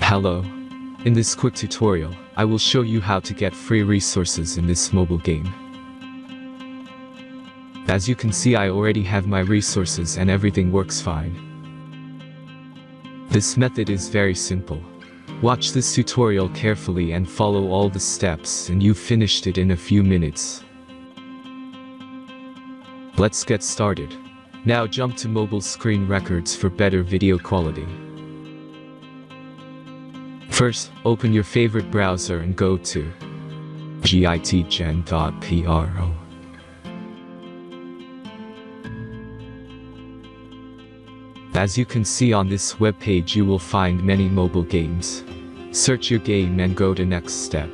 Hello. In this quick tutorial, I will show you how to get free resources in this mobile game. As you can see, I already have my resources and everything works fine. This method is very simple. Watch this tutorial carefully and follow all the steps and you've finished it in a few minutes. Let's get started. Now jump to mobile screen records for better video quality. First, open your favorite browser and go to gitgen.pro. As you can see on this web page, you will find many mobile games. Search your game and go to next step.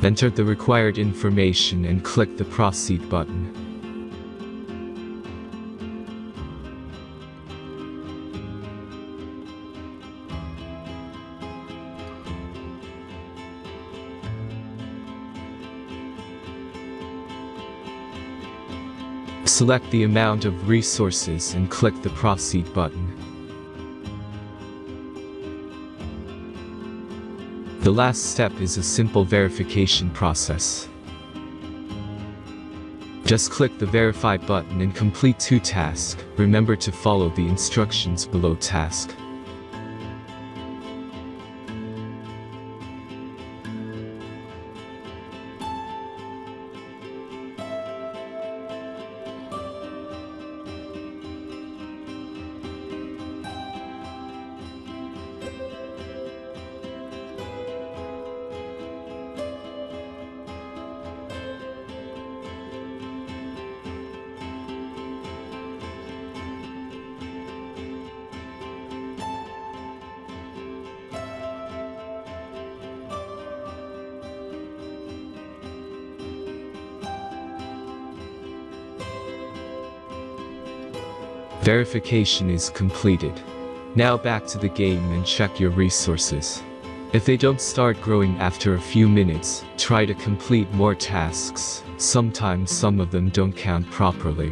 Enter the required information and click the proceed button. Select the amount of resources and click the proceed button. The last step is a simple verification process. Just click the verify button and complete 2 tasks. Remember to follow the instructions below task. Verification is completed. Now back to the game and check your resources. If they don't start growing after a few minutes, try to complete more tasks. Sometimes some of them don't count properly.